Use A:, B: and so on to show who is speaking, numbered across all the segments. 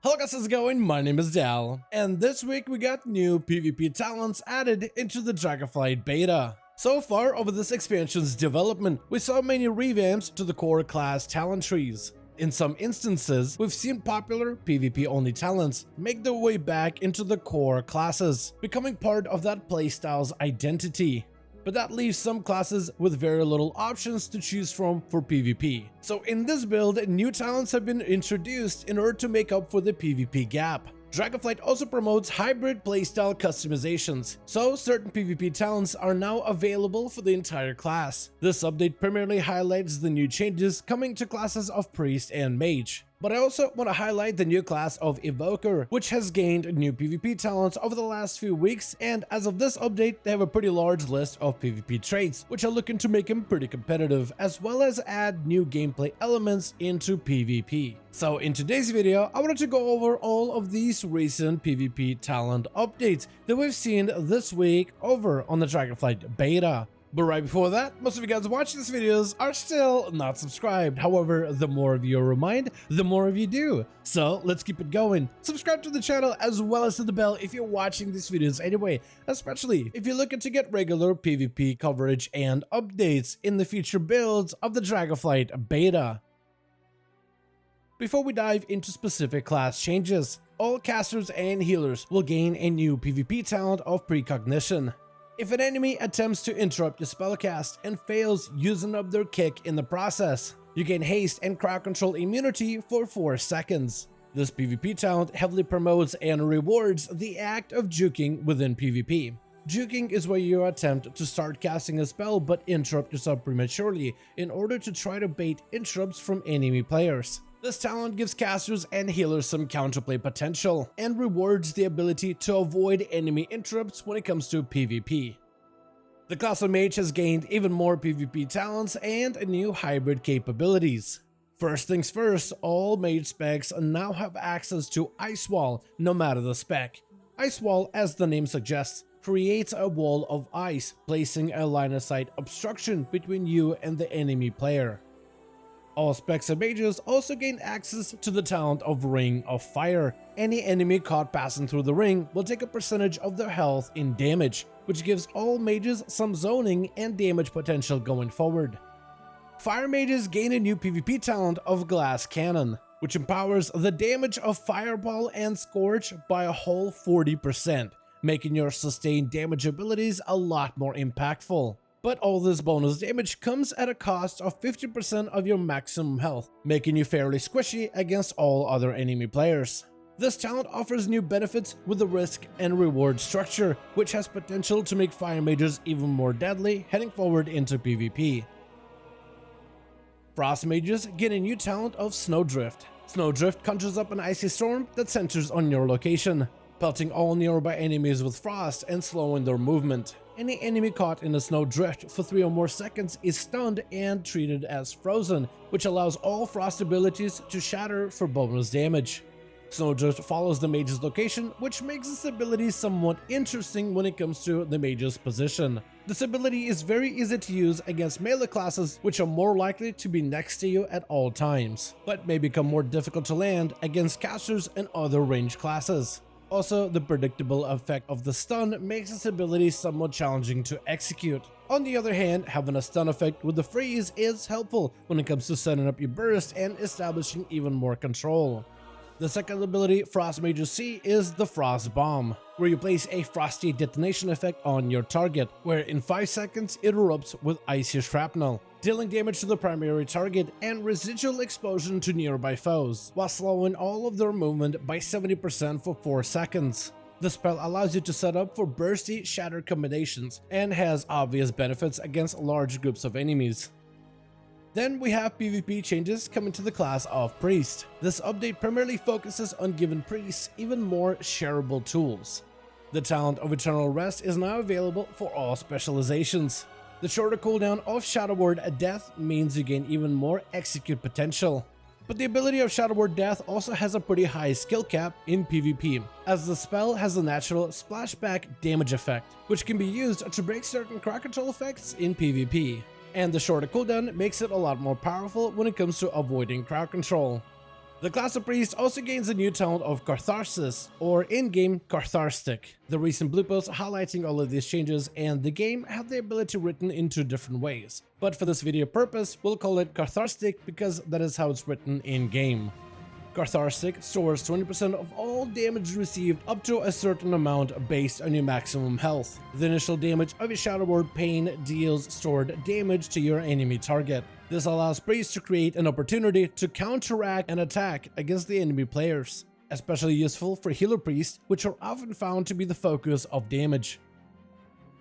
A: Hello guys, how's it going? My name is Dal, and this week we got new PvP talents added into the Dragonflight beta. So far over this expansion's development, we saw many revamps to the core class talent trees. In some instances, we've seen popular PvP-only talents make their way back into the core classes, becoming part of that playstyle's identity. But that leaves some classes with very little options to choose from for PvP. So in this build, new talents have been introduced in order to make up for the PvP gap. Dragonflight also promotes hybrid playstyle customizations, so certain PvP talents are now available for the entire class. This update primarily highlights the new changes coming to classes of Priest and Mage. But I also want to highlight the new class of Evoker, which has gained new PvP talents over the last few weeks, and as of this update, they have a pretty large list of PvP traits, which are looking to make him pretty competitive, as well as add new gameplay elements into PvP. So in today's video, I wanted to go over all of these recent PvP talent updates that we've seen this week over on the Dragonflight beta. But right before that, most of you guys watching these videos are still not subscribed. However, the more of you remind, the more of you do. So let's keep it going. Subscribe to the channel as well as to the bell if you're watching these videos anyway, especially if you're looking to get regular PvP coverage and updates in the future builds of the Dragonflight beta. Before we dive into specific class changes, all casters and healers will gain a new PvP talent of Precognition. If an enemy attempts to interrupt your spellcast and fails using up their kick in the process, you gain haste and crowd control immunity for 4 seconds. This PvP talent heavily promotes and rewards the act of juking within PvP. Juking is where you attempt to start casting a spell but interrupt yourself prematurely in order to try to bait interrupts from enemy players. This talent gives casters and healers some counterplay potential, and rewards the ability to avoid enemy interrupts when it comes to PvP. The class of Mage has gained even more PvP talents and new hybrid capabilities. First things first, all Mage specs now have access to Ice Wall, no matter the spec. Ice Wall, as the name suggests, creates a wall of ice, placing a line of sight obstruction between you and the enemy player. All specs of mages also gain access to the talent of Ring of Fire. Any enemy caught passing through the ring will take a percentage of their health in damage, which gives all mages some zoning and damage potential going forward. Fire mages gain a new PvP talent of Glass Cannon, which empowers the damage of Fireball and Scorch by a whole 40%, making your sustained damage abilities a lot more impactful. But all this bonus damage comes at a cost of 50% of your maximum health, making you fairly squishy against all other enemy players. This talent offers new benefits with the risk and reward structure, which has potential to make fire mages even more deadly heading forward into PvP. Frost mages get a new talent of Snowdrift. Snowdrift conjures up an icy storm that centers on your location, pelting all nearby enemies with frost and slowing their movement. Any enemy caught in a snow drift for 3 or more seconds is stunned and treated as frozen, which allows all frost abilities to shatter for bonus damage. Snowdrift follows the mage's location, which makes this ability somewhat interesting when it comes to the mage's position. This ability is very easy to use against melee classes, which are more likely to be next to you at all times, but may become more difficult to land against casters and other ranged classes. Also, the predictable effect of the stun makes this ability somewhat challenging to execute. On the other hand, having a stun effect with the freeze is helpful when it comes to setting up your burst and establishing even more control. The second ability Frost mages see is the Frost Bomb, where you place a frosty detonation effect on your target, where in 5 seconds it erupts with icy shrapnel, dealing damage to the primary target and residual explosion to nearby foes, while slowing all of their movement by 70% for 4 seconds. The spell allows you to set up for bursty shatter combinations and has obvious benefits against large groups of enemies. Then we have PvP changes coming to the class of Priest. This update primarily focuses on giving priests even more shareable tools. The talent of Eternal Rest is now available for all specializations. The shorter cooldown of Shadow Word Death means you gain even more execute potential. But the ability of Shadow Word Death also has a pretty high skill cap in PvP, as the spell has a natural splashback damage effect, which can be used to break certain crowd control effects in PvP. And the shorter cooldown makes it a lot more powerful when it comes to avoiding crowd control. The class of Priest also gains a new talent of Catharsis, or in-game Catharstic. The recent blue post highlighting all of these changes, and the game had the ability written in 2 different ways. But for this video purpose, we'll call it Catharstic because that is how it's written in-game. Catharstic stores 20% of all damage received up to a certain amount based on your maximum health. The initial damage of a Shadow Word Pain deals stored damage to your enemy target. This allows Priest to create an opportunity to counteract an attack against the enemy players, especially useful for healer priests, which are often found to be the focus of damage.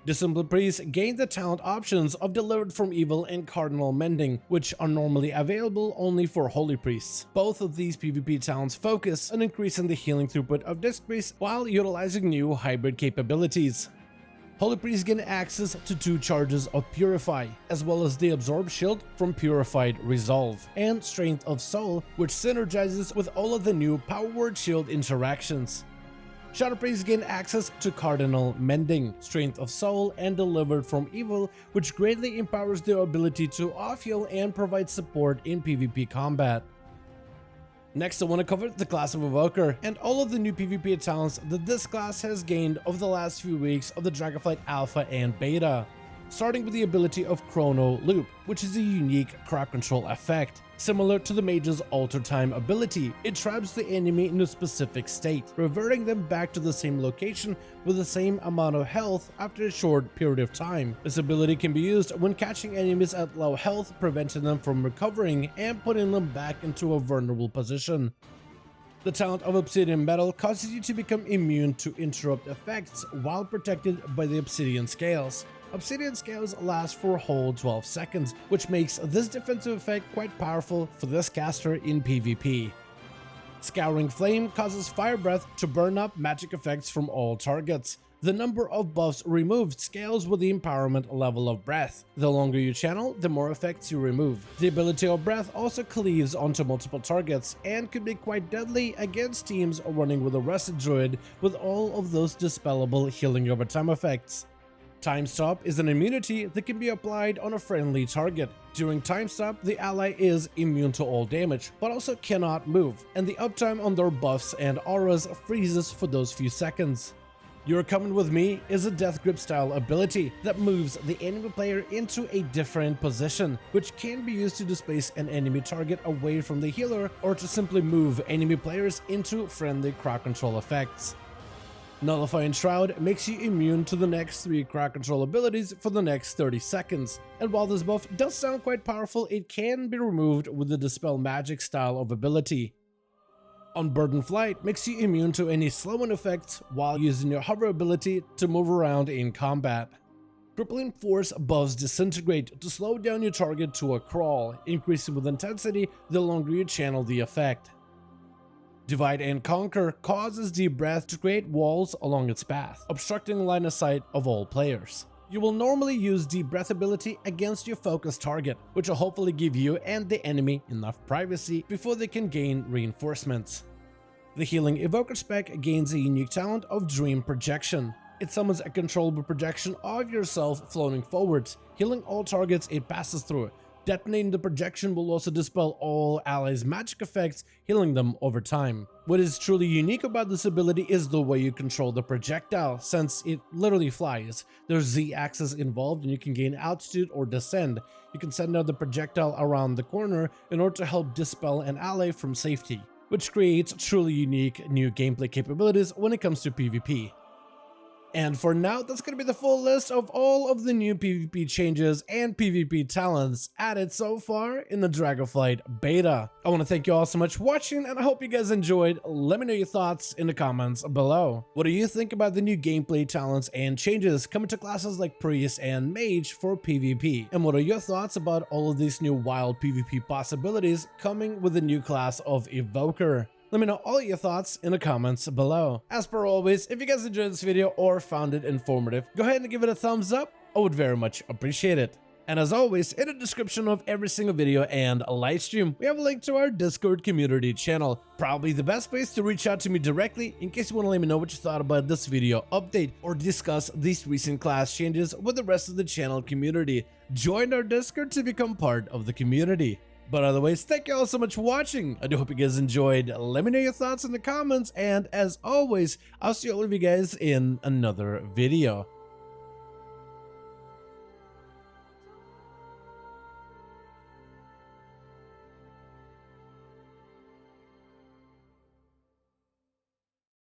A: Disciplined Priests gain the talent options of Delivered from Evil and Cardinal Mending, which are normally available only for Holy Priests. Both of these PvP talents focus on increasing the healing throughput of Disc Priests while utilizing new hybrid capabilities. Holy Priests gain access to 2 charges of Purify, as well as the Absorb Shield from Purified Resolve, and Strength of Soul, which synergizes with all of the new Power Word Shield interactions. Shadow Priests gain access to Cardinal Mending, Strength of Soul, and Delivered from Evil, which greatly empowers their ability to off-heal and provide support in PvP combat. Next, I want to cover the class of Evoker and all of the new PvP talents that this class has gained over the last few weeks of the Dragonflight Alpha and Beta. Starting with the ability of Chrono Loop, which is a unique crowd control effect. Similar to the Mage's Alter Time ability, it traps the enemy in a specific state, reverting them back to the same location with the same amount of health after a short period of time. This ability can be used when catching enemies at low health, preventing them from recovering and putting them back into a vulnerable position. The talent of Obsidian Metal causes you to become immune to interrupt effects while protected by the Obsidian Scales. Obsidian Scales last for a whole 12 seconds, which makes this defensive effect quite powerful for this caster in PvP. Scouring Flame causes Fire Breath to burn up magic effects from all targets. The number of buffs removed scales with the empowerment level of Breath. The longer you channel, the more effects you remove. The ability of Breath also cleaves onto multiple targets and could be quite deadly against teams running with a Rusted Druid with all of those dispellable healing over time effects. Time Stop is an immunity that can be applied on a friendly target. During Time Stop, the ally is immune to all damage, but also cannot move, and the uptime on their buffs and auras freezes for those few seconds. You're Coming With Me is a Death Grip style ability that moves the enemy player into a different position, which can be used to displace an enemy target away from the healer or to simply move enemy players into friendly crowd control effects. Nullifying Shroud makes you immune to the next 3 crowd control abilities for the next 30 seconds, and while this buff does sound quite powerful, it can be removed with the Dispel Magic style of ability. Unburdened Flight makes you immune to any slowing effects while using your hover ability to move around in combat. Crippling Force buffs Disintegrate to slow down your target to a crawl, increasing with intensity the longer you channel the effect. Divide and Conquer causes Deep Breath to create walls along its path, obstructing line of sight of all players. You will normally use Deep Breath ability against your focused target, which will hopefully give you and the enemy enough privacy before they can gain reinforcements. The Healing Evoker spec gains a unique talent of Dream Projection. It summons a controllable projection of yourself floating forwards, healing all targets it passes through. Detonating the projection will also dispel all allies' magic effects, healing them over time. What is truly unique about this ability is the way you control the projectile, since it literally flies. There's Z-axis involved and you can gain altitude or descend. You can send out the projectile around the corner in order to help dispel an ally from safety, which creates truly unique new gameplay capabilities when it comes to PvP. And for now, that's going to be the full list of all of the new PvP changes and PvP talents added so far in the Dragonflight beta. I want to thank you all so much for watching, and I hope you guys enjoyed. Let me know your thoughts in the comments below. What do you think about the new gameplay talents and changes coming to classes like Priest and Mage for PvP? And what are your thoughts about all of these new wild PvP possibilities coming with the new class of Evoker? Let me know all your thoughts in the comments below. As per always, if you guys enjoyed this video or found it informative, go ahead and give it a thumbs up. I would very much appreciate it. And as always, in the description of every single video and a live stream, we have a link to our Discord community channel. Probably the best place to reach out to me directly in case you want to let me know what you thought about this video update or discuss these recent class changes with the rest of the channel community. Join our Discord to become part of the community. But otherwise, thank you all so much for watching. I do hope you guys enjoyed. Let me know your thoughts in the comments, and as always, I'll see all of you guys in another video.